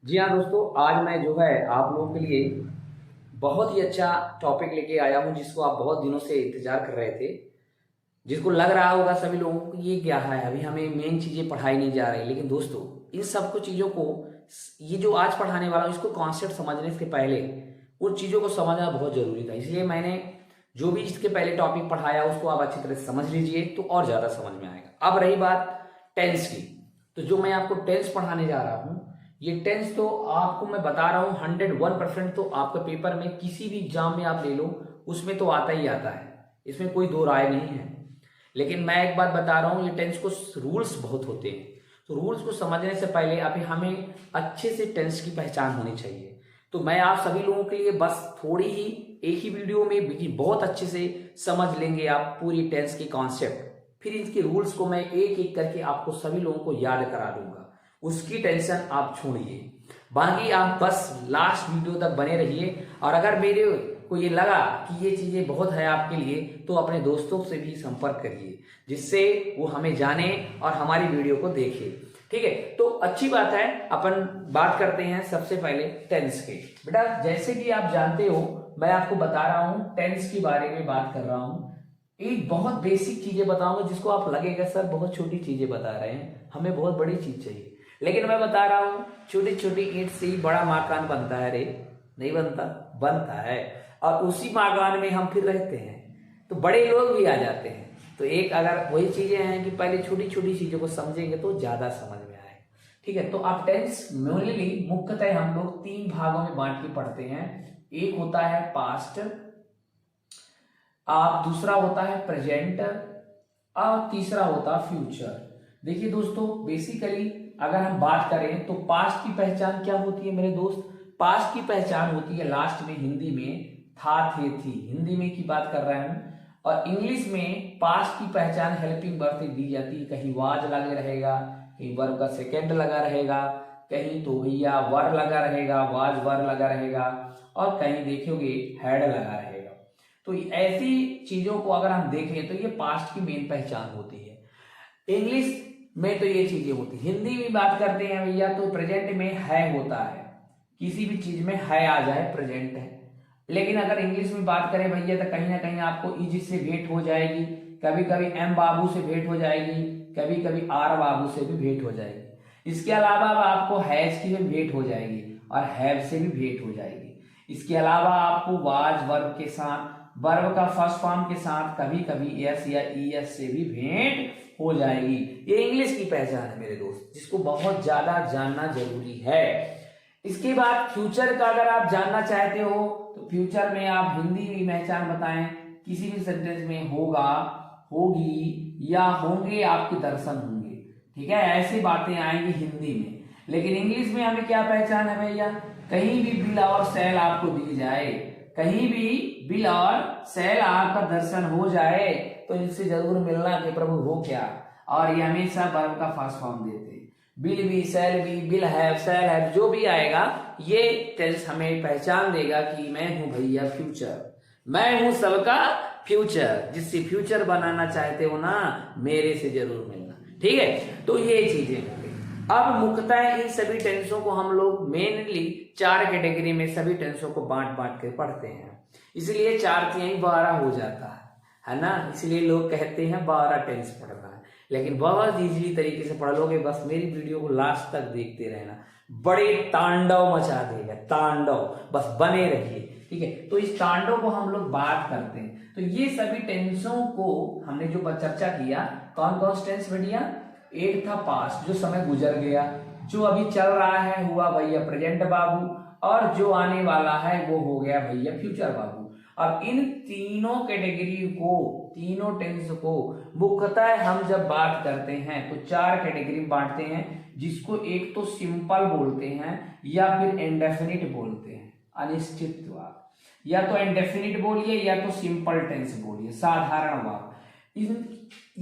जी हाँ दोस्तों, आज मैं जो है आप लोगों के लिए बहुत ही अच्छा टॉपिक लेके आया हूँ जिसको आप बहुत दिनों से इंतजार कर रहे थे। जिसको लग रहा होगा सभी लोगों को ये क्या है, अभी हमें मेन चीजें पढ़ाई नहीं जा रही। लेकिन दोस्तों, इन सब कुछ चीजों को, ये जो आज पढ़ाने वाला हूँ इसको कॉन्सेप्ट समझने से पहले उन चीजों को समझना बहुत जरूरी था। इसलिए मैंने जो भी इसके पहले टॉपिक पढ़ाया उसको आप अच्छी तरह से समझ लीजिए तो और ज्यादा समझ में आएगा। अब रही बात टेंस की, तो जो मैं आपको टेंस पढ़ाने जा रहा हूँ, ये टेंस तो आपको मैं बता रहा हूँ 101% तो आपके पेपर में किसी भी एग्जाम में आप ले लो उसमें तो आता ही आता है, इसमें कोई दो राय नहीं है। लेकिन मैं एक बात बता रहा हूँ, ये टेंस को रूल्स बहुत होते हैं, तो रूल्स को समझने से पहले अभी हमें अच्छे से टेंस की पहचान होनी चाहिए। तो मैं आप सभी लोगों के लिए बस थोड़ी ही एक ही वीडियो में बहुत अच्छे से समझ लेंगे आप पूरी टेंस की कॉन्सेप्ट। फिर इसके रूल्स को मैं एक एक करके आपको सभी लोगों को याद करा दूंगा, उसकी टेंशन आप छोड़िए। बाकी आप बस लास्ट वीडियो तक बने रहिए। और अगर मेरे को ये लगा कि ये चीजें बहुत है आपके लिए तो अपने दोस्तों से भी संपर्क करिए, जिससे वो हमें जाने और हमारी वीडियो को देखे। ठीक है, तो अच्छी बात है। अपन बात करते हैं सबसे पहले टेंस के। बेटा जैसे कि आप जानते हो, मैं आपको बता रहा हूं टेंस के बारे में बात कर रहा हूं। एक बहुत बेसिक चीजें बताऊंगा जिसको आप लगेगा सर बहुत छोटी चीजें बता रहे हैं, हमें बहुत बड़ी चीज चाहिए। लेकिन मैं बता रहा हूं छोटी छोटी ईंट से ही बड़ा मकान बनता है रे। नहीं बनता? बनता है। और उसी मकान में हम फिर रहते हैं तो बड़े लोग भी आ जाते हैं। तो एक अगर वही चीजें हैं कि पहले छोटी छोटी चीजों को समझेंगे तो ज्यादा समझ में आए। ठीक है, तो आप टेंस मेनली मुख्यतः हम लोग तीन भागों में बांट के पढ़ते हैं। एक होता है पास्ट, आप दूसरा होता है प्रेजेंट, और तीसरा होता है फ्यूचर। देखिए दोस्तों, बेसिकली अगर हम बात करें तो पास्ट की पहचान क्या होती है मेरे दोस्त? पास्ट की पहचान होती है लास्ट में हिंदी में था थे थी, हिंदी में की बात कर रहे हैं। और इंग्लिश में पास्ट की पहचान हेल्पिंग वर्ब से दी जाती है। कहीं वाज लगे रहेगा, कहीं वर्ब का सेकेंड लगा रहेगा, कहीं तो भैया वर लगा रहेगा, वाज वर लगा रहेगा, और कहीं देखोगे हैड लगा रहेगा। तो ऐसी चीजों को अगर हम देखें तो ये पास्ट की मेन पहचान होती है। इंग्लिश में तो ये चीजें होती है। हिंदी में बात करते हैं भैया तो प्रेजेंट में है होता है, किसी भी चीज में है आ जाए प्रेजेंट है। लेकिन अगर इंग्लिश में बात करें भैया तो कहीं ना कहीं आपको इज से भेंट हो जाएगी, कभी कभी एम बाबू से भेंट हो जाएगी, कभी कभी आर बाबू से भी भेंट हो जाएगी। इसके अलावा आपको हैज की भी भेंट हो जाएगी और हैव से भी भेंट हो जाएगी। इसके अलावा आपको वाज वर्ब के साथ, वर्ब का फर्स्ट फॉर्म के साथ कभी कभी एस या ईएस से भी भेंट हो जाएगी। ये इंग्लिश की पहचान है मेरे दोस्त, जिसको बहुत ज्यादा जानना जरूरी है। इसके बाद फ्यूचर का अगर आप जानना चाहते हो तो फ्यूचर में आप हिंदी में पहचान बताएं, किसी भी सेंटेंस में होगा, होगी या होंगे आपके दर्शन होंगे। ठीक है, ऐसी बातें आएंगी हिंदी में। लेकिन इंग्लिश में हमें क्या पहचान है भैया? कहीं भी बिल और सेल आपको दी जाए, कहीं भी बिल और सेल आपका दर्शन हो जाए तो इनसे जरूर मिलना कि प्रभु हो क्या। और ये हमेशा वर्ब का फर्स्ट फॉर्म देते हैं। बिल भी, सेल भी, बिल है, सेल है, जो भी आएगा ये टेंस हमें पहचान देगा कि मैं हूं भैया फ्यूचर, मैं हूं सबका फ्यूचर। जिससे फ्यूचर बनाना चाहते हो ना, मेरे से जरूर मिलना। ठीक है, तो ये चीजें हो गई। अब मुख्यतः इन सभी टेंसों को हम लोग मेनली चार कैटेगरी में सभी टेंसों को बांट बांट के पढ़ते हैं। इसलिए 4 3 12 हो जाता है ना। इसलिए लोग कहते हैं 12 टेंस पढ़ना है। लेकिन बहुत इजीली तरीके से पढ़ लोगे, बस मेरी वीडियो को लास्ट तक देखते रहना, बड़े तांडव मचा देगा, तांडव। बस बने रहिए। ठीक है, तो इस तांडव को हम लोग बात करते हैं। तो ये सभी टेंसों को हमने जो चर्चा किया, कौन कौन टेंस बढ़िया? एक था पास्ट, जो समय गुजर गया, जो अभी चल रहा है हुआ भैया प्रेजेंट बाबू, और जो आने वाला है वो हो गया भैया फ्यूचर बाबू। अब इन तीनों कैटेगरी को, तीनों टेंस को मुख्यतः हम जब बात करते हैं तो 4 कैटेगरी में बांटते हैं, जिसको एक तो सिंपल बोलते हैं या फिर इंडेफिनिट बोलते हैं, अनिश्चित वाक्य। या तो इंडेफिनिट बोलिए या तो सिंपल टेंस बोलिए, साधारण वाक्य।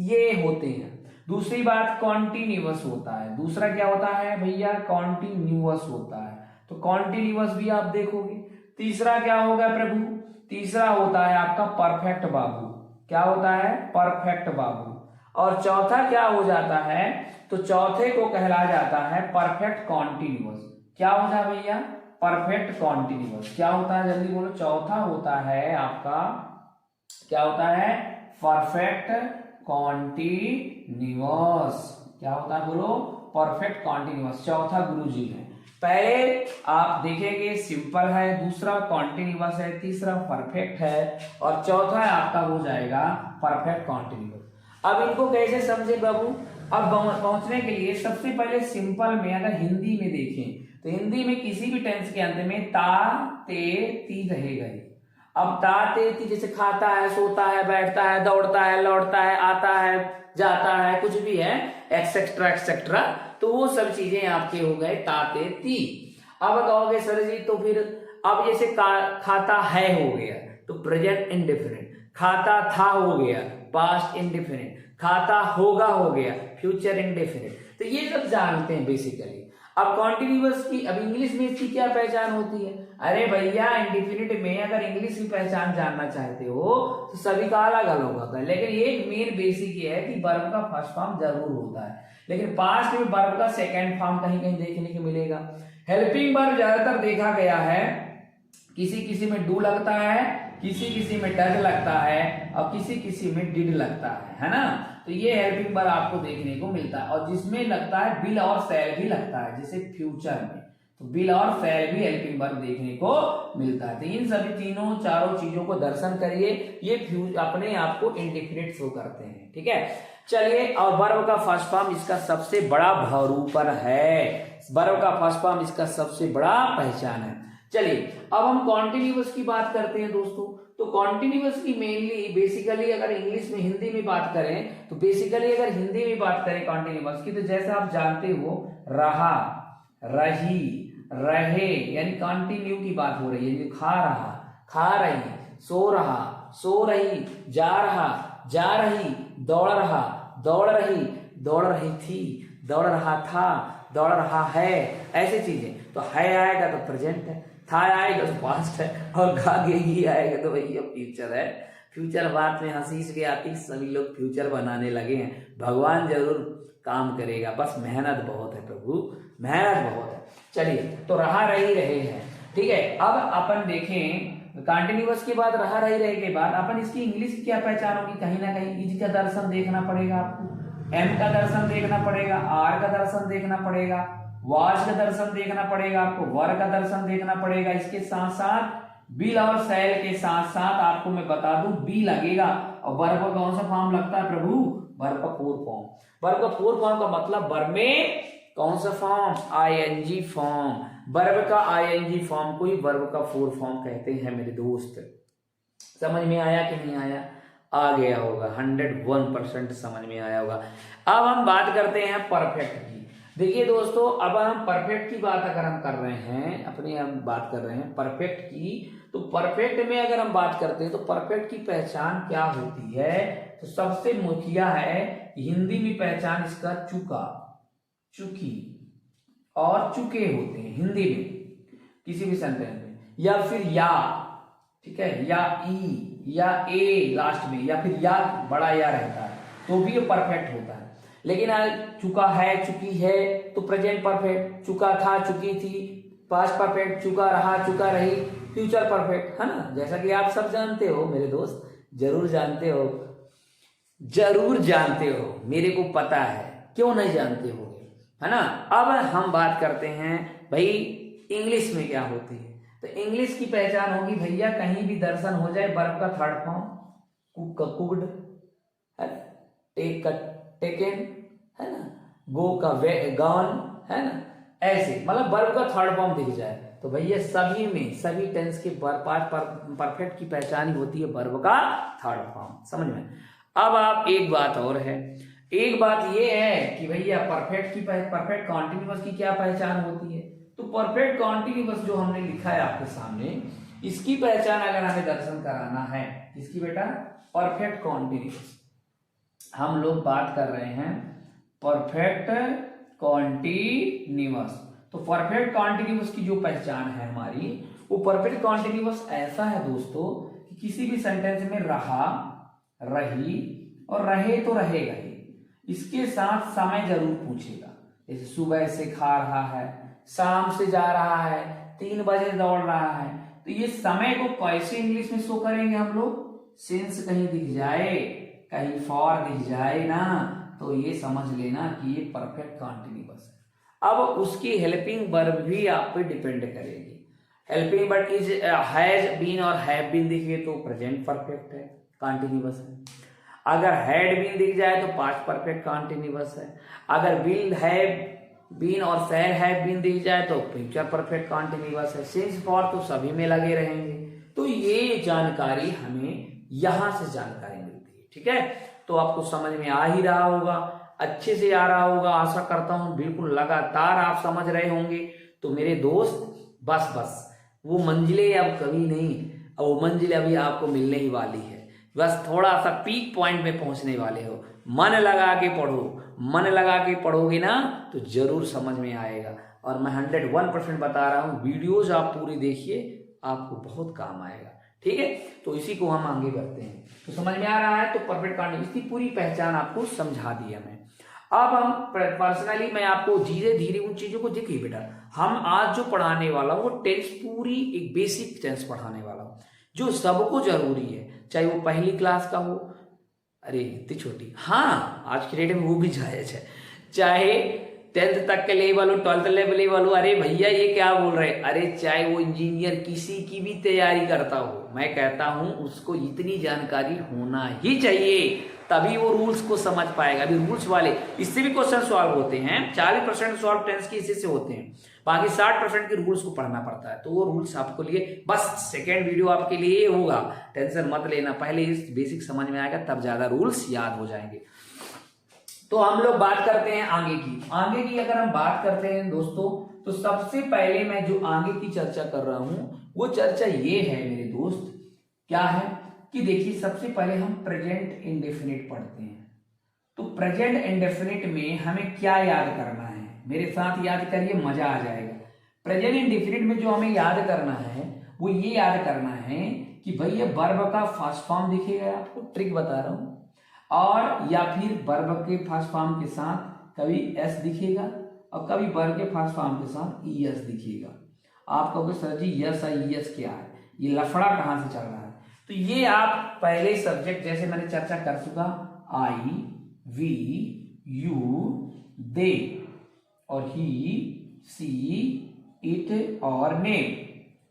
ये होते हैं। दूसरी बात कॉन्टिन्यूअस होता है। दूसरा क्या होता है भैया? कॉन्टिन्यूअस होता है। तो कॉन्टिन्यूअस भी आप देखोगे। तीसरा क्या होगा प्रभु? तीसरा होता है आपका परफेक्ट बाबू। क्या होता है? परफेक्ट बाबू। और चौथा क्या हो जाता है? तो चौथे को कहला जाता है परफेक्ट कॉन्टिन्यूअस। क्या होता है भैया, परफेक्ट कॉन्टिन्यूअस। क्या होता है जल्दी बोलो, चौथा होता है आपका, क्या होता है, परफेक्ट कॉन्टिन्यूअस। क्या होता है बोलो, परफेक्ट कॉन्टिन्यूअस। चौथा गुरुजी है, पहले आप देखेंगे सिंपल है, दूसरा कॉन्टिन्यूअस है, तीसरा परफेक्ट है, और चौथा आपका हो जाएगा परफेक्ट कॉन्टिन्यूअस। अब इनको कैसे समझे बाबू, अब पहुंचने के लिए सबसे पहले सिंपल में अगर हिंदी में देखें तो हिंदी में किसी भी टेंस के अंत में ता ते ती रहेगा ही। अब ता ते ती जैसे खाता है, सोता है, बैठता है, दौड़ता है, लौटता है, आता है, जाता है, कुछ भी है, एक्सेट्रा एक्सेट्रा, तो वो सब चीजें आपके हो गए ता ते ती। अब कहोगे सर जी तो फिर अब जैसे खाता है हो गया तो प्रेजेंट इंडेफिनिट, खाता था हो गया पास्ट इंडेफिनिट, खाता होगा हो गया फ्यूचर इंडेफिनिट। तो ये सब जानते हैं बेसिकली। अब कॉन्टिन्यूअस की, अब इंग्लिश में इसकी क्या पहचान होती है, अरे भैया इंडेफिनिट में अगर इंग्लिश की पहचान जानना चाहते हो तो सभी का अलग अलग होता है, लेकिन एक मेन बेसिक ये है कि वर्ब का फर्स्ट फॉर्म जरूर होता है, लेकिन पास्ट में वर्ब का सेकंड फॉर्म कहीं कहीं देखने को मिलेगा। हेल्पिंग वर्ब ज्यादातर देखा गया है, किसी किसी में डू लगता है, किसी किसी में डज लगता है, और किसी किसी में डिड लगता है ना। तो ये हेल्पिंग वर्ब आपको देखने को मिलता है, और जिसमें लगता है विल और शैल भी लगता है, जैसे फ्यूचर में तो विल और शैल भी हेल्पिंग वर्ब देखने को मिलता है। तो इन सभी तीनों चारों चीजों को दर्शन करिए, ये अपने आप को इंडिफिनिट शो करते हैं, ठीक है। चलिए, और वर्ब का फर्स्ट फॉर्म इसका सबसे बड़ा भरूपर है, वर्ब का फर्स्ट फॉर्म इसका सबसे बड़ा पहचान है। चलिए अब हम कॉन्टिन्यूअस की बात करते हैं दोस्तों। तो कॉन्टिन्यूअस की मेनली बेसिकली अगर इंग्लिश में हिंदी में बात करें तो बेसिकली अगर हिंदी में बात करें कॉन्टिन्यूअस की, तो जैसा आप जानते हो रहा, रही, रहे, यानी कंटिन्यू की बात हो रही है, खा रहा, खा रही, सो रहा, सो रही, जा रहा, जा रही, दौड़ रहा, दौड़ रही, दौड़ रही थी, दौड़ रहा था, दौड़ रहा है, ऐसी चीजें। तो है आएगा तो प्रेजेंट है, था आएगा तो पास्ट है, और गागेगी आएगा तो भैया फ्यूचर है। फ्यूचर बात में हंसी इसलिए आती, सभी लोग फ्यूचर बनाने लगे हैं, भगवान जरूर काम करेगा, बस मेहनत बहुत है प्रभु, मेहनत बहुत है। चलिए, तो रहा रही रहे हैं, ठीक है। अब अपन देखें कंटिन्यूअस के बाद रहा रही रहे के बाद अपन इसकी इंग्लिश की क्या पहचान होगी, कहीं ना कहीं इज का दर्शन देखना पड़ेगा आपको, एम का दर्शन देखना पड़ेगा, आर का दर्शन देखना पड़ेगा, वाज का दर्शन देखना पड़ेगा आपको, वर का दर्शन देखना पड़ेगा। इसके साथ साथ बिल और सैल के साथ साथ आपको मैं बता दूं बी लगेगा। और वर्ब का कौन सा फॉर्म लगता है प्रभु, वर्ब का फोर फॉर्म। वर्ब का फोर फॉर्म का मतलब वर्ब में कौन सा फॉर्म, आईएनजी फॉर्म। वर्ब का आईएनजी फॉर्म को ही वर्ब का फोर फॉर्म कहते हैं मेरे दोस्त। समझ में आया कि नहीं आया, आ गया होगा, 101% समझ में आया होगा। अब हम बात करते हैं परफेक्ट की। देखिए दोस्तों, अब हम परफेक्ट की बात अगर हम कर रहे हैं, अपने हम बात कर रहे हैं परफेक्ट की, तो परफेक्ट में अगर हम बात करते हैं तो परफेक्ट की पहचान क्या होती है, तो सबसे मुखिया है हिंदी में पहचान इसका चुका, चुकी और चुके होते हैं हिंदी में किसी भी सेंटेंस में, या फिर या, ठीक है, या ई या ए लास्ट में, या फिर या बड़ा या रहता है तो भी ये परफेक्ट होता है। लेकिन चुका है, चुकी है तो प्रेजेंट परफेक्ट, चुका था, चुकी थी पास्ट परफेक्ट, चुका रहा, चुका रही फ्यूचर परफेक्ट, है ना। जैसा कि आप सब जानते हो मेरे दोस्त, जरूर जानते हो, जरूर जानते हो, मेरे को पता है, क्यों नहीं जानते हो, है ना। अब हम बात करते हैं भाई इंग्लिश में क्या होती है। तो इंग्लिश की पहचान होगी भैया, कहीं भी दर्शन हो जाए वर्ब का थर्ड फॉर्म, कुक का कुक्ड है, टेक का टेकन है ना, गो का गॉन है ना, ऐसे मतलब वर्ब का थर्ड फॉर्म दिख जाए तो भैया सभी में, सभी टेंस के परफेक्ट की पहचान ही होती है वर्ब का थर्ड फॉर्म, समझ में। अब आप एक बात और है, एक बात ये है कि भैया परफेक्ट कॉन्टिन्यूअस की क्या पहचान होती है। तो परफेक्ट कॉन्टिन्यूअस जो हमने लिखा है आपके सामने, इसकी पहचान अगर हमें दर्शन कराना है, इसकी बेटा परफेक्ट कॉन्टिन्यूअस, हम लोग बात कर रहे हैं परफेक्ट कॉन्टिन्यूअस। तो परफेक्ट कॉन्टिन्यूअस की जो पहचान है हमारी, वो परफेक्ट कॉन्टिन्यूअस ऐसा है दोस्तों कि किसी भी सेंटेंस में रहा, रही और रहे तो रहेगा ही, इसके साथ समय जरूर पूछेगा। जैसे सुबह से खा रहा है, शाम से जा रहा है, 3 बजे दौड़ रहा है, तो ये समय को कैसे इंग्लिश में शो करेंगे हम लोग? सिंस कहीं दिख जाए, कहीं फॉर दिख जाए ना, तो ये समझ लेना कि ये परफेक्ट कंटीन्यूअस है। अब उसकी हेल्पिंग वर्ब भी आप पे डिपेंड करेगी। Helping verb is has been और हैव बीन दिखे तो प्रेजेंट परफेक्ट है, कंटीन्यूअस है। अगर हैड बीन दिख जाए तो पास्ट परफेक्ट कंटीन्यूअस है। अगर विल हैव बीन और शैल हैव बीन दिख जाए तो फ्यूचर परफेक्ट कंटीन्यूअस है। सिंस फॉर तो सभी में लगे रहेंगे। तो ये जानकारी हमें यहां से जानकारी मिलती है। ठीक है, तो आपको समझ में आ ही रहा होगा, अच्छे से आ रहा होगा, आशा करता हूं बिल्कुल लगातार आप समझ रहे होंगे। तो मेरे दोस्त बस वो मंजिलें अब कभी नहीं, वो मंजिल अभी आपको मिलने ही वाली है। बस थोड़ा सा पीक पॉइंट में पहुंचने वाले हो। मन लगा के पढ़ो, मन लगा के पढ़ोगे ना तो जरूर समझ में आएगा। और मैं 101% बता रहा हूं, वीडियोज आप पूरी देखिए, आपको बहुत काम आएगा। ठीक है, तो इसी को हम आगे बढ़ते हैं। तो समझ में आ रहा है, तो परफेक्ट कंटीन्यूअस की पूरी पहचान आपको समझा दिया मैं। अब हम पर्सनली मैं आपको धीरे धीरे उन चीजों को, देखिए बेटा, हम आज जो पढ़ाने वाला हूं वो टेंस, पूरी एक बेसिक टेंस पढ़ाने वाला हूं जो सबको जरूरी है, चाहे वो पहली क्लास का हो, अरे इतनी छोटी, हाँ आज की डेट में वो भी जायज है, चाहे 10th तक के लेवल हो, 12th लेवल हो, अरे भैया ये क्या बोल रहे, अरे चाहे वो इंजीनियर किसी की भी तैयारी करता हो, मैं कहता हूं उसको इतनी जानकारी होना ही चाहिए, तभी वो रूल्स को समझ पाएगा। अभी रूल्स वाले इससे भी क्वेश्चन सॉल्व होते हैं, 40% सॉल्व टेंस की इसी से होते हैं, बाकी 60% के रूल्स को पढ़ना पड़ता है। तो वो रूल्स आपको लिए, बस सेकेंड वीडियो आपके लिए होगा, टेंशन मत लेना, पहले इस बेसिक समझ में आएगा तब ज्यादा रूल्स याद हो जाएंगे। तो हम लोग बात करते हैं आगे की अगर हम बात करते हैं दोस्तों, तो सबसे पहले मैं जो आगे की चर्चा कर रहा हूं वो चर्चा ये है मेरे दोस्त, क्या है कि देखिए सबसे पहले हम प्रेजेंट इंडेफिनिट पढ़ते हैं। तो प्रेजेंट इंडेफिनिट में हमें क्या याद करना है, मेरे साथ याद करिए, मजा आ जाएगा। प्रेजेंट इंडेफिनिट में जो हमें याद करना है वो ये याद करना है कि भाई ये वर्ब का फर्स्ट फॉर्म दिखेगा, आपको ट्रिक बता रहा हूं, और या फिर वर्ब के फर्स्ट फॉर्म के साथ कभी एस दिखेगा और कभी वर्ब के फर्स्ट फॉर्म के साथ ईएस दिखेगा। आप कहोगे सर जी यस और ईएस क्या है, ये लफड़ा कहां से चल रहा है? तो ये आप पहले सब्जेक्ट जैसे मैंने चर्चा कर चुका, आई, वी, यू, दे और ही, सी, इट और नेम।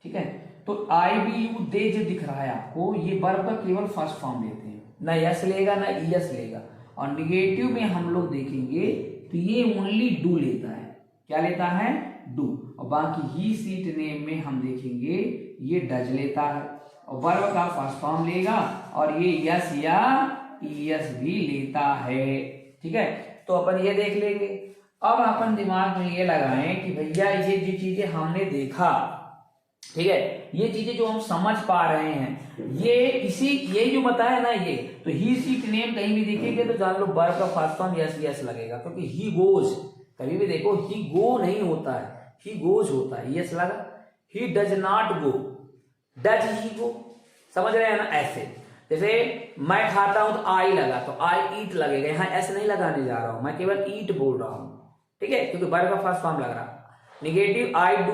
ठीक है, तो आई, वी, यू, दे जो दिख रहा है आपको, ये वर्ब का केवल फर्स्ट फॉर्म लेते हैं, ना यस लेगा ना ईएस लेगा। और निगेटिव में हम लोग देखेंगे तो ये ओनली डू लेता है, क्या लेता है? डू। और बाकी ही, सीट, नेम में हम देखेंगे ये डज लेता है, और वर्ब का फर्स्ट फॉर्म लेगा, और ये यस या ईएस भी लेता है। ठीक है, तो अपन ये देख लेंगे। अब अपन दिमाग में ये लगाएं कि भैया ये जो चीजें हमने देखा, ठीक है, ये चीजें जो हम समझ पा रहे हैं, ये जो बताया ना, ये तो ही, सीट, नेम कहीं भी दिखेंगे तो जान लो वर्ब का फर्स्ट फॉर्म यस यस लगेगा, क्योंकि ही गोज, कभी भी देखो ही गो नहीं होता है, ही गोज होता है, यस लगा। He does not go, does he go, समझ रहे हैं ना? ऐसे जैसे मैं खाता हूं तो आई लगा, तो आई ईट लगेगा, यहां एस नहीं लगाने जा रहा हूं, मैं केवल ईट बोल रहा हूं। ठीक है, क्योंकि वर्ब का फर्स्ट फॉर्म लग रहा। Negative I do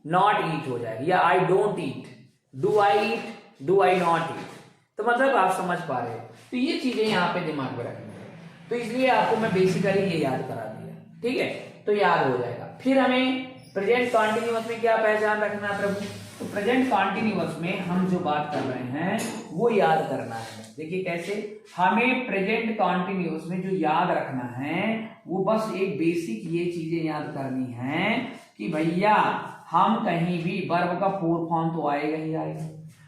not eat हो जाएगा, या I don't eat, do I eat, do I not eat. तो मतलब आप समझ पा रहे हो, तो ये चीजें यहाँ पे दिमाग में रखनी है, तो इसलिए आपको मैं बेसिकली ये याद करा दिया। ठीक है, तो याद हो जाएगा। फिर हमें प्रेजेंट कॉन्टिन्यूअस में क्या पहचान रखना है प्रभु? तो प्रेजेंट कॉन्टिन्यूअस में हम जो बात कर रहे हैं वो याद करना है। देखिए कैसे, हमें प्रेजेंट कॉन्टिन्यूअस में जो याद रखना है वो बस एक बेसिक ये चीजें याद करनी है कि भैया हम कहीं भी वर्ब का फोर फॉर्म तो आएगा ही आएगा,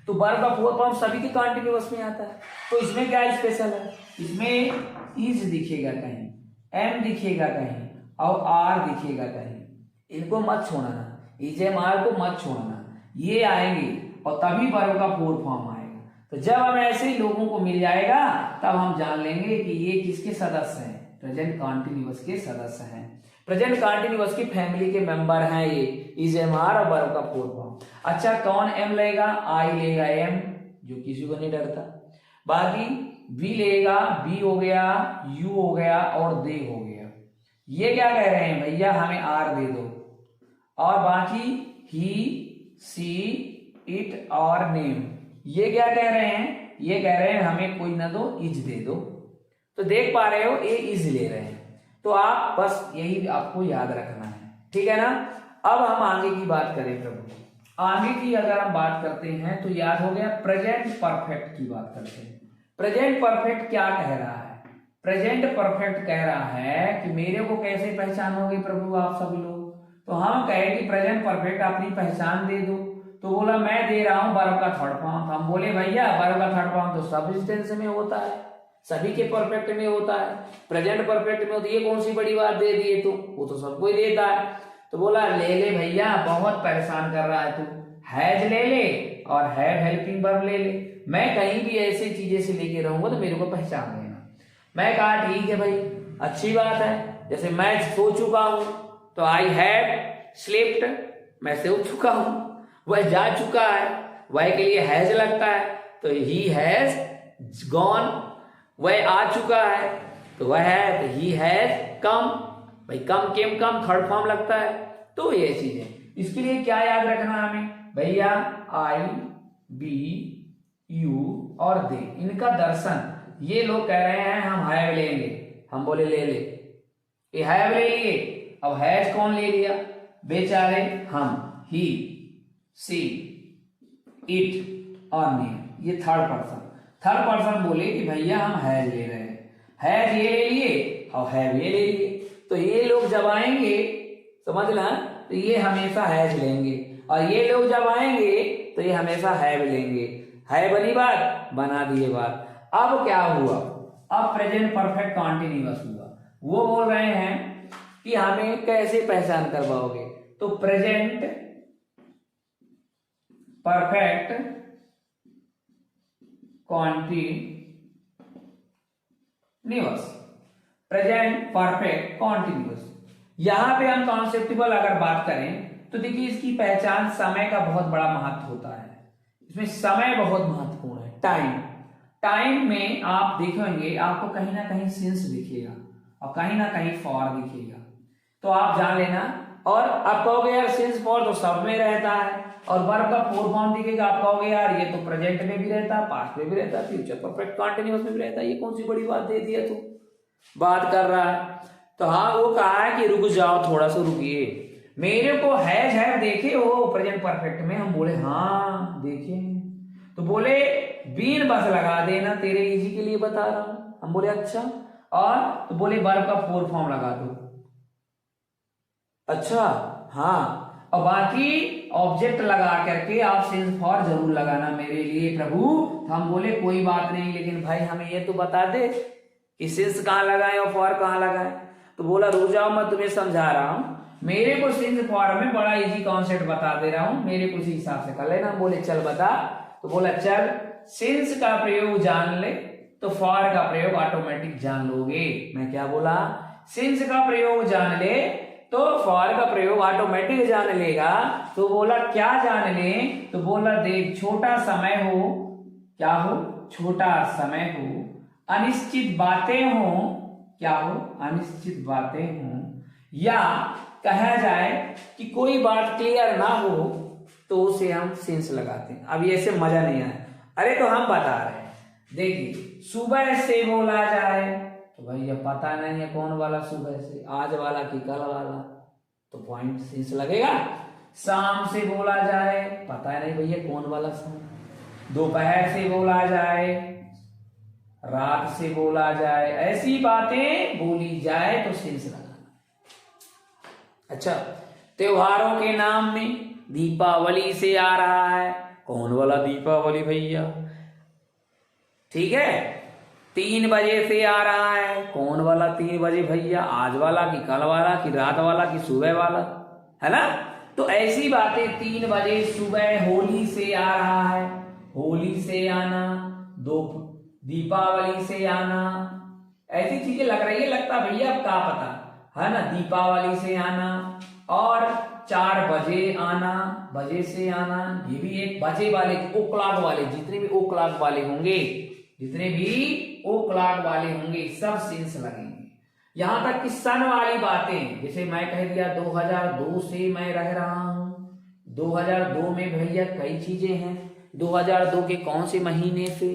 तो वर्ब का फोर फॉर्म सभी के कॉन्टिन्यूअस में आता है। तो इसमें क्या स्पेशल है? इसमें इज दिखेगा कहीं, एम दिखेगा कहीं, और आर दिखेगा कहीं, इनको मत छोड़ना, इज एम आर को मत छोड़ना, ये आएंगे और तभी वर्ब का फोर फॉर्म आएगा। तो जब हम ऐसे ही लोगों को मिल जाएगा तब हम जान लेंगे कि ये किसके सदस्य हैं? प्रेजेंट कॉन्टिन्यूअस के सदस्य हैं, प्रेजेंट कॉन्टिन्यूअस की फैमिली के मेंबर हैं ये, इज एम आर और वर्ब का फोर फॉर्म। अच्छा, कौन एम लेगा? आई लेगा एम, जो किसी को नहीं डरता। बाकी वी लेगा, बी हो गया, यू हो गया और दे हो गया। ये क्या कह रहे हैं? भैया हमें आर दे दो, और बाकी ही, सी, इट और नेम। ये क्या कह रहे हैं, ये कह रहे हैं हमें कोई ना दो, इज दे दो। तो देख पा रहे हो ये इज ले रहे हैं, तो आप बस यही आपको याद रखना है, ठीक है ना। अब हम आगे की बात करें प्रभु, आगे की अगर हम बात करते हैं तो याद हो गया प्रेजेंट परफेक्ट की बात करते हैं। प्रेजेंट परफेक्ट क्या कह रहा है, प्रेजेंट परफेक्ट कह रहा है कि मेरे को कैसे पहचानोगे प्रभु आप सभी लोग। तो हम कहे कि प्रेजेंट परफेक्ट अपनी पहचान दे दो। तो बोला मैं दे रहा हूं वर्ब का थर्ड फॉर्म। हम बोले भैया वर्ब का थर्ड फॉर्म तो सब इंस्टेंस में होता है, सभी के परफेक्ट में होता है, प्रेजेंट परफेक्ट में होती है, कौन सी बड़ी बात दे दी है, तो वो तो सबको ही देता है। तो बोला ले ले भैया, बहुत परेशान कर रहा है तू, हैज ले ले और हैव हेल्पिंग वर्ब ले ले। मैं कहीं भी ऐसी चीजें से लेके रहूंगा तो मेरे को पहचान लेना। मैं कहा ठीक है भाई, अच्छी बात है। जैसे मैं सो चुका हूं तो आई हैव स्लीप्ड, मैं सो चुका हूं। वह जा चुका है, वह के लिए हैज लगता है तो ही हैज गॉन। वह आ चुका है तो वह है तो ही हैज कम, भाई कम केम कम थर्ड फॉर्म लगता है। तो ये चीजें, इसके लिए क्या याद रखना हमें भैया, आई, बी, यू और दे, इनका दर्शन। ये लोग कह रहे हैं हम हैव लेंगे, हम बोले ले ले, ये हैव ले लिए। अब हैज कौन ले लिया बेचारे, हम, ही, सी, इट और नेम, ये थर्ड पर्सन। थर्ड पर्सन बोले कि भैया हम हैज ले रहे हैं, हैज ये ले लिए और हैव ये ले लिए। तो ये लोग जब आएंगे समझना, तो ये हमेशा हैज लेंगे, और ये लोग जब आएंगे तो ये हमेशा हैव लेंगे। है बनी बात, बना दिए बात। अब क्या हुआ, अब प्रेजेंट परफेक्ट कॉन्टिन्यूअस हुआ। वो बोल रहे हैं कि हमें कैसे पहचान करवाओगे। तो present perfect continuous, present perfect continuous. यहां पे हम कॉन्सेप्टिबल अगर बात करें तो देखिए इसकी पहचान समय का बहुत बड़ा महत्व होता है। इसमें समय बहुत महत्वपूर्ण है। टाइम, टाइम में आप देखेंगे आपको कहीं ना कहीं सिंस दिखेगा और कहीं ना कहीं फॉर दिखेगा, तो आप जान लेना। और आप कहोगे यार सिंस फॉर तो सब में रहता है, और वर्ब का फोर फॉर्म दिखेगा, आप कहोगे यार ये तो प्रेजेंट में भी रहता है, पास्ट में भी रहता है, फ्यूचर परफेक्ट कंटीन्यूअस में भी रहता है, ये कौन सी बड़ी बात दे दी है तू बात कर रहा है। तो हाँ वो कहा है कि रुक जाओ, थोड़ा सा रुकिए, मेरे को है देखे हो प्रेजेंट परफेक्ट में। हम बोले हाँ देखे, तो बोले बीन बस लगा देना, तेरे इजी के लिए बता रहा हूं। हम बोले अच्छा, और तो बोले वर्ब का फोर फॉर्म लगा दो। अच्छा हाँ, और बाकी ऑब्जेक्ट लगा करके आप सिंस फॉर जरूर लगाना मेरे लिए प्रभु। तो हम बोले कोई बात नहीं, लेकिन भाई हमें ये तो बता दे कि सिंस कहाँ लगाए और फॉर कहाँ लगाए। तो बोला रुक जाओ मैं तुम्हें समझा रहा हूं, मेरे को सिंस फॉर में बड़ा इजी कॉन्सेप्ट बता दे रहा हूं, मेरे को उसी हिसाब से कर लेना। बोले चल बता। तो बोला चल, सिंस का प्रयोग जान ले तो फॉर का प्रयोग ऑटोमेटिक जान लोगे। मैं क्या बोला, सिंस का प्रयोग जान ले तो फॉर का प्रयोग ऑटोमेटिक जान लेगा। तो बोला क्या जान ले, तो बोला देख छोटा समय हो, क्या हो, छोटा समय हो, अनिश्चित बातें हो, क्या हो, अनिश्चित बातें हो, या कहा जाए कि कोई बात क्लियर ना हो तो उसे हम सिंस लगाते हैं। अब ये ऐसे मजा नहीं आया, अरे तो हम बता रहे हैं। देखिए सुबह से बोला जाए तो भैया पता नहीं है कौन वाला सुबह से, आज वाला कि कल वाला, तो पॉइंट सिंस लगेगा। शाम से बोला जाए, पता नहीं भैया कौन वाला शाम। दोपहर से बोला जाए, रात से बोला जाए, ऐसी बातें बोली जाए तो सिंस लगाना। अच्छा, त्योहारों के नाम में दीपावली से आ रहा है, कौन वाला दीपावली भैया, ठीक है। 3 बजे से आ रहा है, कौन वाला 3 बजे भैया, आज वाला कि कल वाला कि रात वाला कि सुबह वाला, है ना। तो ऐसी बातें 3 बजे सुबह, होली से आ रहा है, होली से आना, दो दीपावली से आना, ऐसी चीजें लग रही है, लगता भैया अब क्या पता, है ना। दीपावली से आना और 4 बजे आना, बजे से आना, ये भी एक बजे वाले, ओ क्लॉक वाले, जितने भी ओ क्लॉक वाले होंगे, जितने भी ओ क्लॉक वाले होंगे सब सिंस लगेंगे। यहां तक कि सन वाली बातें, जैसे मैं कह दिया 2002 से मैं रह रहा हूं, 2002 में भैया कई चीजें हैं, 2002 के कौन से महीने से,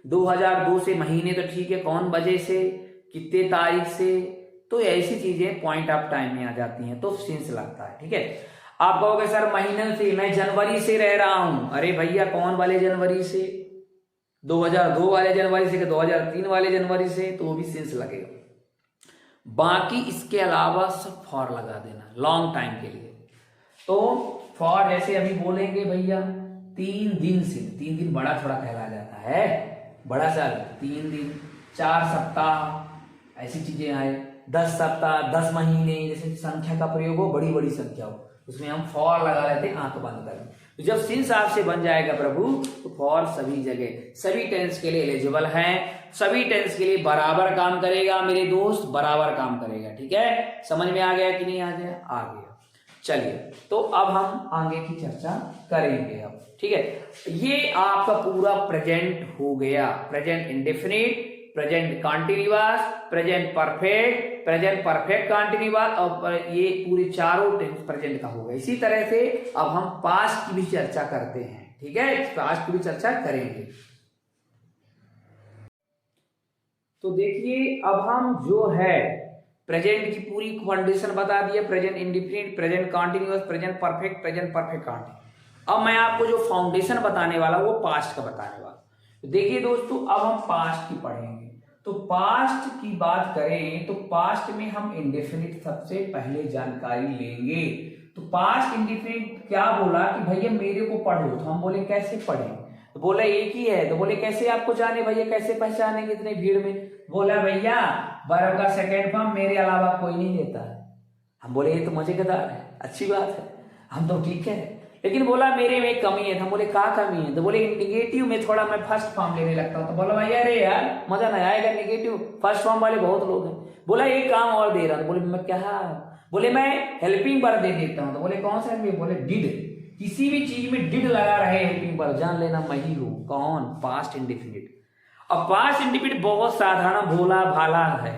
2002 से महीने तो ठीक है, कौन बजे से, कितने तारीख से, तो ऐसी चीजें पॉइंट ऑफ टाइम में आ जाती हैं तो सेंस लगता है। ठीक है, आप कहोगे सर महीने से, मैं जनवरी से रह रहा हूं, अरे भैया कौन वाले जनवरी से, 2002 वाले जनवरी से कि 2003 वाले जनवरी से, तो वो भी सेंस लगेगा। बाकी इसके अलावा सब फॉर लगा देना लॉन्ग टाइम के लिए। तो फॉर जैसे अभी बोलेंगे भैया 3 दिन से, 3 दिन बड़ा थोड़ा कहला जाता है, बड़ा सा 3 दिन, 4 सप्ताह, ऐसी चीजें आए, 10 सप्ताह, 10 महीने, जैसे संख्या का प्रयोग हो, बड़ी बड़ी संख्या हो, उसमें हम फॉर लगा लेते हैं आंख बंद कर। तो जब सिंस आपसे बन जाएगा प्रभु, तो फॉर सभी जगह सभी टेंस के लिए एलिजिबल है, सभी टेंस के लिए बराबर काम करेगा मेरे दोस्त, बराबर काम करेगा। ठीक है, समझ में आ गया कि नहीं आ गया? आ गया। चलिए, तो अब हम आगे की चर्चा करेंगे अब। ठीक है, ये आपका पूरा प्रेजेंट हो गया, present indefinite, present continuous, present perfect, present perfect continuous, और ये पूरे चारों टेंस प्रेजेंट का हो गया। इसी तरह से अब हम पास्ट की भी चर्चा करते हैं। ठीक है, पास्ट की भी चर्चा करेंगे। तो देखिए, अब हम जो है प्रेजेंट की पूरी कंडीशन बता दिए, present indefinite, present continuous, present perfect, present perfect continuous. अब मैं आपको जो फाउंडेशन बताने वाला वो पास्ट का बताने वाला। तो देखिए दोस्तों, अब हम पास्ट की पढ़ेंगे। तो पास्ट की बात करें तो पास्ट में हम इंडेफिनिट सबसे पहले जानकारी लेंगे। तो पास्ट इंडेफिनिट क्या बोला कि भैया मेरे को पढ़ो, तो हम बोले कैसे पढ़े, तो बोला एक ही है, तो बोले कैसे आपको जाने भैया, कैसे पहचानेंगे इतने भीड़ में? बोला भैया वर्ब का सेकेंड फॉर्म मेरे अलावा कोई नहीं लेता है। हम बोले ये तो मजेदार है, अच्छी बात है, हम तो ठीक है, लेकिन बोला मेरे में कमी है। हम बोले क्या कमी है? तो बोले निगेटिव में थोड़ा मैं फर्स्ट फॉर्म लेने लगता हूँ। तो बोला भैया अरे यार मजा नहीं आएगा, निगेटिव फर्स्ट फॉर्म वाले बहुत लोग हैं। बोला एक काम और दे रहा हूँ। बोले मैं क्या? बोले मैं हेल्पिंग वर्ब दे देता हूँ। तो बोले कौन सा? बोले डिड, किसी भी चीज में डिड लगा रहे हेल्पिंग वर्ब, जान लेना मैं ही हूँ। कौन? Past indefinite. अब पास्ट इंडेफिनिट बहुत साधारण भोला भाला है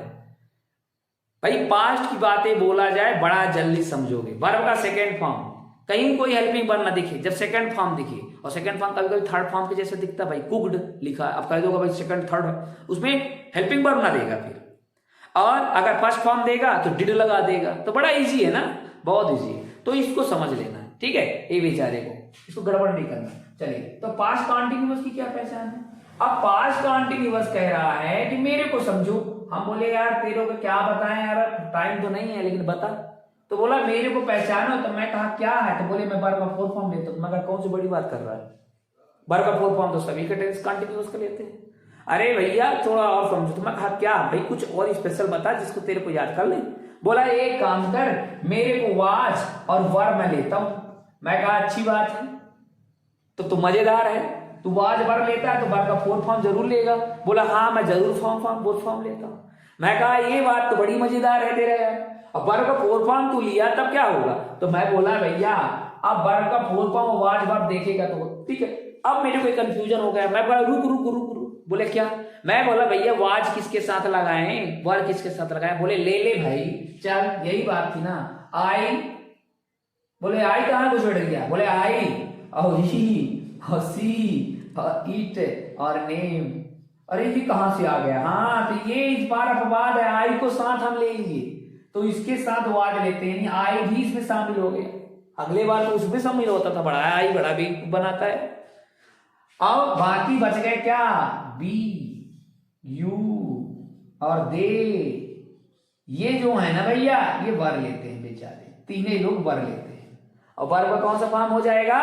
भाई, पास्ट की बातें बोला जाए बड़ा जल्दी समझोगे। वर्ब का सेकेंड फॉर्म कहीं कोई हेल्पिंग वर्ब ना दिखे, जब सेकंड फॉर्म दिखे, और सेकंड फॉर्म कभी कभी थर्ड फॉर्म के जैसे दिखता, भाई कुक्ड लिखा है, अब कह दोगे भाई सेकंड थर्ड, उसमें हेल्पिंग वर्ब ना देगा फिर, और अगर फर्स्ट फॉर्म देगा तो डिड लगा देगा। तो बड़ा इजी है ना, बहुत इजी है, तो इसको समझ लेना। ठीक है, ये बेचारे को इसको गड़बड़ नहीं करना। चलिए, तो पास्ट कॉन्टिन्यूअस की क्या पहचान है? अब पास्ट कॉन्टिन्यूअस कह रहा है कि मेरे को समझो। हम बोले यार तेरे को क्या बताएं यार, टाइम तो नहीं है, लेकिन बता। तो बोला मेरे को पहचानो। तो मैं कहा क्या है? तो बोले मैं वर्ब का फोर फॉर्म लेता हूं। मगर कौन सी बड़ी बात कर रहा है, वर्ब का फोर फॉर्म तो सभी के टेंस कॉन्टिन्यूअस का लेते हैं। अरे भैया थोड़ा और समझो। तो मैं कहा क्या भाई, कुछ और स्पेशल बता जिसको तेरे को याद कर ले। बोला एक काम कर, मेरे को वाज और वर्ब मैं लेता हूं। मैं कहा अच्छी बात है, तो मजेदार है, तू वाज वर्ब लेता है तो वर्ब का फोर फॉर्म जरूर लेगा। बोला हाँ मैं जरूर फोर फॉर्म लेता हूं। मैं कहा ये बात तो बड़ी मजेदार है तेरा यार, अब वर्ब का फोर फॉर्म तू लिया तब क्या होगा? तो मैं बोला भैया अब वर्ब का फोर फॉर्म वाज वर्ब देखेगा तो ठीक है। अब मेरे को कंफ्यूजन हो गया। मैं बोला रुक रुक रुक रुक। बोले क्या? मैं बोला भैया वाज किसके साथ लगाएं, वर्ब किसके साथ लगाएं? बोले ले भाई चल, यही बात थी ना। आई, बोले आई कहाँ कुछ बैठ गया? बोले आई और ही और सी और इट और नेम। अरे ये कहां से आ गया? हाँ तो ये इस बार अपवाद है, आई को साथ हम लेंगे तो इसके साथ वाज लेते हैं, आई भी इसमें शामिल हो गया। अगले बार तो उसमें शामिल होता था, बड़ा आई बड़ा भी बनाता है। अब बाकी बच गए क्या? बी, यू और दे। ये जो है ना भैया ये वर्ब लेते हैं बेचारे, तीनों लोग वर्ब लेते हैं। और वर्ब का कौन सा फॉर्म हो जाएगा?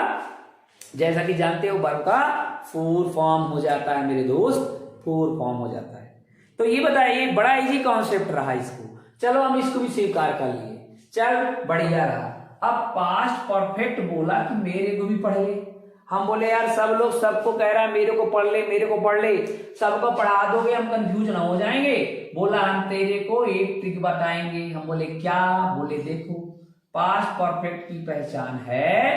जैसा कि जानते हो वर्ब का फोर फॉर्म हो जाता है मेरे दोस्त, फोर फॉर्म हो जाता है। तो ये बताइए, बड़ा इजी कॉन्सेप्ट रहा इसको। चलो हम इसको भी स्वीकार कर लिए, चल बढ़िया रहा। अब पास्ट परफेक्ट बोला कि मेरे को भी पढ़ ले। हम बोले यार सब लोग सबको कह रहा है मेरे को पढ़ ले, मेरे को पढ़ ले, सबको पढ़ा दोगे हम कंफ्यूज ना हो जाएंगे। बोला हम तेरे को एक ट्रिक बताएंगे। हम बोले क्या? बोले देखो पास्ट परफेक्ट की पहचान है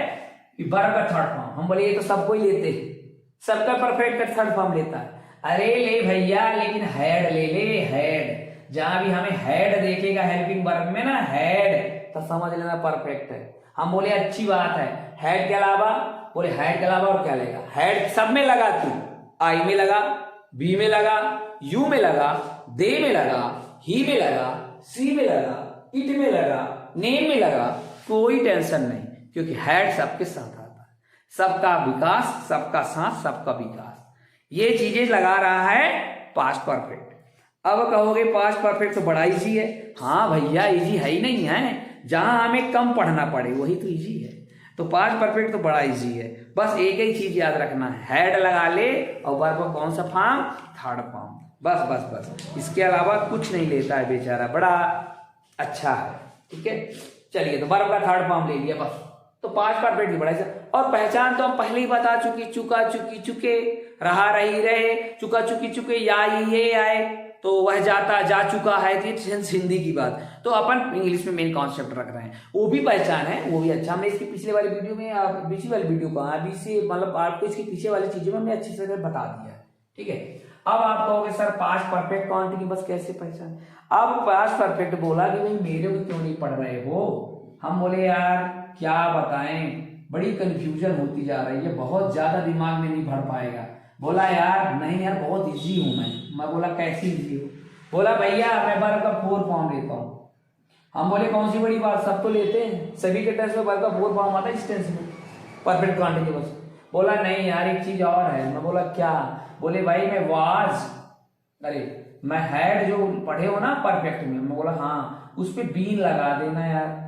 कि वर्ब का थर्ड फॉर्म। हम बोले ये तो सबको ही लेते हैं, सबका परफेक्ट का थर्ड फॉर्म लेता है। अरे ले भैया लेकिन हैड ले ले, हैड। जहां भी हमें हेड देखेगा हेल्पिंग वर्ब में ना, हेड, तो समझ लेना परफेक्ट है। हम बोले अच्छी बात है, हेड के अलावा, बोले हेड के अलावा और क्या लगेगा, हेड सब में लगा, तू आई में लगा, बी में लगा, यू में लगा, दे में लगा, ही में लगा, सी में लगा, इट में लगा, नेम में लगा, कोई टेंशन नहीं, क्योंकि हेड सबके साथ आता है। सबका विकास, सबका साथ, सबका विकास, ये चीजें लगा रहा है पास्ट परफेक्ट। अब कहोगे पास्ट परफेक्ट तो बड़ा इजी है। हाँ भैया इजी है ही नहीं है, जहां हमें कम पढ़ना पड़े वही तो इजी है। तो पास्ट परफेक्ट तो बड़ा इजी है, बस एक ही चीज याद रखना है, हेड लगा ले और वर्ब का कौन सा फॉर्म, थर्ड फॉर्म, बस बस बस, इसके अलावा कुछ नहीं लेता है बेचारा, बड़ा अच्छा है। ठीक है, चलिए तो वर्ब का थर्ड फॉर्म ले लिया बस, तो पास्ट परफेक्ट भी बड़ा इजी। और पहचान तो हम पहले ही बता चुकी, चुका चुकी चुके, रहा रही रहे, चुका चुकी चुके, या ये आए तो वह जाता जा चुका है, हिंदी की बात। तो अपन इंग्लिश में मेन कॉन्सेप्ट रख रहे हैं, वो भी पहचान है, वो भी अच्छा। हमने इसके पिछले वाले वीडियो में, पिछली वाली वीडियो का अभी से मतलब आपको इसके पीछे वाली चीजों में हमने अच्छी तरह बता दिया है। ठीक है, अब आप कहोगे सर पास्ट परफेक्ट कॉन्टिन्यूअस कैसे पहचान। अब पास्ट परफेक्ट बोला कि भाई मेरे को क्यों नहीं पढ़ रहे हो, हम बोले यार क्या बताएं, बड़ी कंफ्यूजन होती जा रही है, बहुत ज्यादा दिमाग में नहीं भर पाएगा। बोला यार नहीं यार बहुत इजी हूं मैं बोला कैसी इजी हो, बोला भैया मैं वर्ब का 4 फॉर्म लेता हूँ। हम बोले कौन सी बड़ी बात, सब तो लेते हैं, सभी के टेंस में वर्ब का 4 फॉर्म आता है इस टेंस में, परफेक्ट कॉन्टिन्यूअस। बोला नहीं यार एक चीज और है। मैं बोला क्या, बोले भाई मैं वाज, अरे मैं हैड जो पढ़े हो ना परफेक्ट में, मैं बोला हाँ, उस पर बीन लगा देना यार,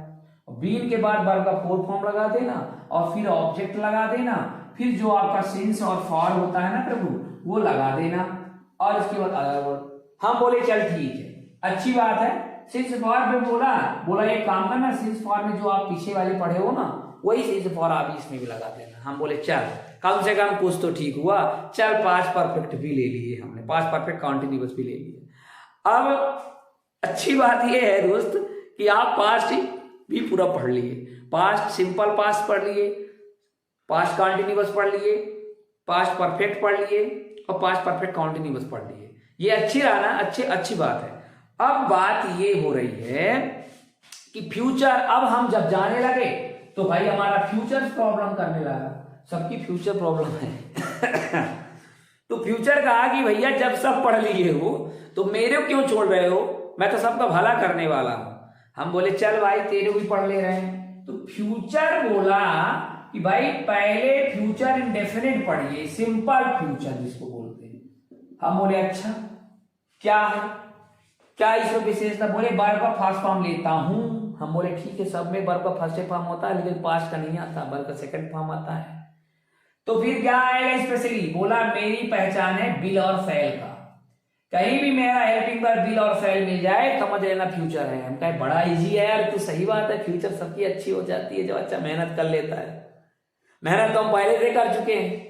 बीन के बाद वर्ब का 4 फॉर्म लगा देना और फिर ऑब्जेक्ट लगा देना, फिर जो आपका सिंस और फॉर होता है ना प्रभु वो लगा देना, और इसके बाद अदर वर्ड। हम बोले चल ठीक है अच्छी बात है। सिंस फॉर में बोला एक काम करना, सिंस फॉर में जो आप पीछे वाले पढ़े हो ना वही सिंस फॉर आप इसमें भी लगा देना। हम बोले चल कम से कम कुछ तो ठीक हुआ, चल पास्ट परफेक्ट भी ले लिए हमने, पास्ट परफेक्ट कॉन्टिन्यूअस भी ले लिए। अब अच्छी बात यह है दोस्त कि आप पास्ट भी पूरा पढ़ लिए, पास्ट सिंपल पास्ट पढ़ लिए, पास्ट कॉन्टिन्यूअस पढ़ लिए, पास्ट परफेक्ट पढ़ लिए और पास्ट परफेक्ट कॉन्टिन्यूअस पढ़ लिए। ये अच्छी रहा ना, अच्छी बात है। अब बात ये हो रही है कि फ्यूचर, अब हम जब जाने लगे तो भाई हमारा फ्यूचर प्रॉब्लम करने लगा, सबकी फ्यूचर प्रॉब्लम है तो फ्यूचर कहा कि भैया जब सब पढ़ लिए हो तो मेरे क्यों छोड़ रहे हो, मैं तो सबका भला करने वाला हूं। हम बोले चल भाई तेरे भी पढ़ ले रहे हैं। तो फ्यूचर बोला कि भाई पहले फ्यूचर इंडेफिनिट पढ़िए, सिंपल फ्यूचर जिसको बोलते हैं। हम बोले अच्छा क्या है, क्या इसमें विशेषता, बोले वर्ब का फर्स्ट फॉर्म लेता हूं। हम बोले ठीक है, सब में वर्ब का फर्स्ट फॉर्म होता है लेकिन पास्ट का नहीं आता, वर्ब का सेकंड फॉर्म आता है। तो फिर क्या आएगा स्पेशली, बोला मेरी पहचान है बिल और सेल का, कहीं भी मेरा हेल्पिंग वर्ब बिल और सेल मिल जाए समझ लेना फ्यूचर है। हम कहे बड़ा इजी है यार, तो सही बात है, फ्यूचर सबकी अच्छी हो जाती है जब अच्छा मेहनत कर लेता है, मेहनत तो हम पहले से कर चुके हैं।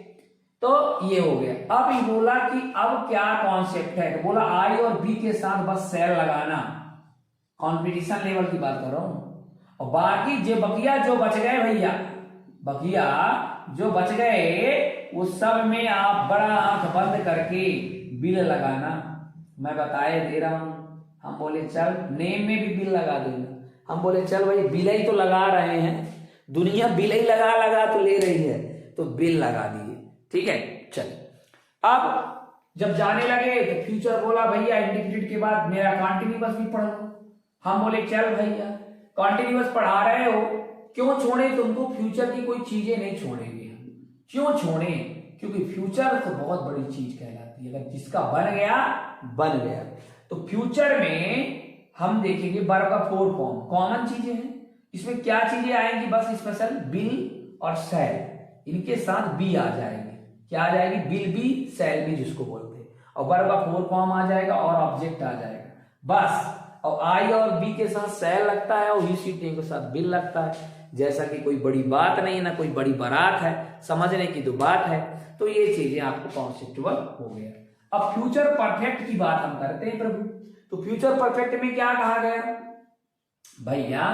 तो ये हो गया। अब ये बोला कि अब क्या कॉन्सेप्ट है, तो बोला आई और बी के साथ बस सेल लगाना, कॉम्पिटिशन लेवल की बात कर रहा हूं। और बाकी जो बकिया जो बच गए भैया, बकिया जो बच गए वो सब में आप बड़ा आंख बंद करके बिल लगाना, मैं बताए दे रहा हूं। हम बोले चल नेम में भी बिल लगा देना। हम बोले चल भाई बिल ही तो लगा रहे हैं, दुनिया बिल ही लगा तो ले रही है, तो बिल लगा दिए। ठीक है, चल अब जब जाने लगे तो फ्यूचर बोला भैया इंडिकेटेड के बाद मेरा कॉन्टिन्यूअस भी पढ़ लो। हम बोले चल भैया कॉन्टिन्यूअस पढ़ा रहे हो, क्यों छोड़े तुमको, फ्यूचर की कोई चीजें नहीं छोड़ेंगे हम। क्यों छोड़े, क्योंकि फ्यूचर तो बहुत बड़ी चीज कहलाती है, अगर जिसका बन गया। तो फ्यूचर में हम देखेंगे वर्ब का 4 फॉर्म, कॉमन चीजें हैं इसमें, क्या चीजें आएंगी, बस स्पेशल बिल और सेल, इनके साथ बी आ जाएगी। क्या आ जाएगी, बिल बी सेल बी जिसको बोलते हैं, और वर्ब का 4 फॉर्म आ जाएगा और ऑब्जेक्ट आ जाएगा बस। और आई और बी के साथ सेल लगता है और यूसीटी के साथ बिल लगता है, जैसा कि कोई बड़ी बात नहीं है ना कोई बड़ी बारात है, समझने की तो बात है। तो ये चीजें आपको कॉन्सेप्चुअल हो गया। अब फ्यूचर परफेक्ट की बात हम करते हैं प्रभु। तो फ्यूचर परफेक्ट में क्या कहा गया भैया,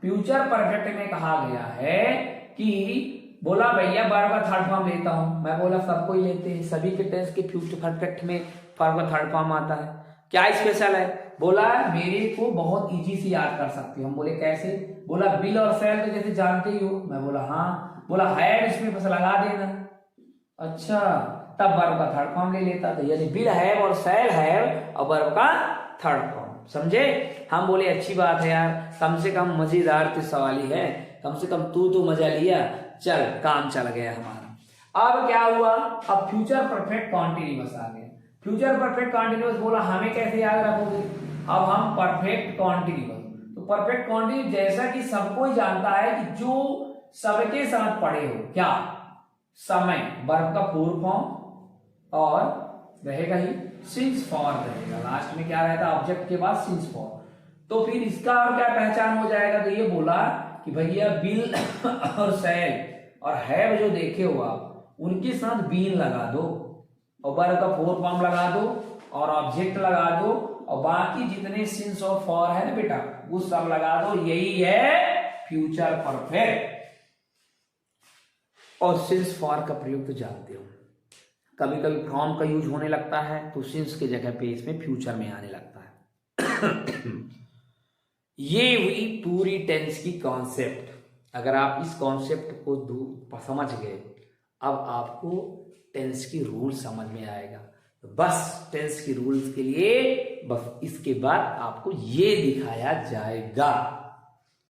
फ्यूचर परफेक्ट में कहा गया है कि बोला भैया वर्ब का थर्ड फॉर्म लेता हूं। मैं बोला सबको ही लेते हैं, सभी के टेंस के फ्यूचर परफेक्ट में वर्ब का थर्ड फॉर्म आता है। क्या स्पेशल है, बोला मेरे को बहुत इजी से याद कर सकती हो। हम बोले कैसे? बोला बिल और सेल तो जैसे जानते ही हो। मैं बोला हाँ। बोला हैड इसमें बस लगा देना। अच्छा, तब वर्ब का थर्ड फॉर्म ले लेता था, यानी बिल हैव और सेल हैव और वर्ब का थर्ड फॉर्म। समझे? हम बोले अच्छी बात है यार, कम से कम मजेदार तो सवाल ही है, कम से कम तू तो मजा लिया, चल काम चल गया हमारा। अब क्या हुआ? अब फ्यूचर परफेक्ट कॉन्टिन्यूअस आ गया। फ्यूचर परफेक्ट कॉन्टिन्यूअस बोला हमें कैसे याद रखोगे? अब हम परफेक्ट कॉन्टिन्यूअस, तो परफेक्ट कॉन्टिन्यूअस जैसा कि सबको ही जानता है कि जो सबके साथ पढ़े हो, क्या समय वर्ब का पूर्व फॉर्म और रहेगा ही सिंस फॉर रहेगा, लास्ट में क्या रहता है ऑब्जेक्ट के बाद सिंस फॉर। तो फिर इसका और क्या पहचान हो जाएगा? तो ये बोला कि भैया बिल और सेल और हैव जो देखे हो आप, उनके साथ बीन लगा दो और वर्ब का फोर फॉर्म लगा दो और ऑब्जेक्ट लगा दो और बाकी जितने सिंस और फॉर है ना बेटा, वो सब लगा दो। यही है फ्यूचर परफेक्ट। और सिंस फॉर का प्रयोग तो जानते हो, कभी कभी फ्रॉम का यूज होने लगता है तो सिंस की जगह पे इसमें फ्यूचर में आने लगता है। ये हुई पूरी टेंस की कॉन्सेप्ट। अगर आप इस कॉन्सेप्ट को समझ गए, अब आपको टेंस की रूल समझ में आएगा। तो बस टेंस की रूल्स के लिए बस इसके बाद आपको ये दिखाया जाएगा।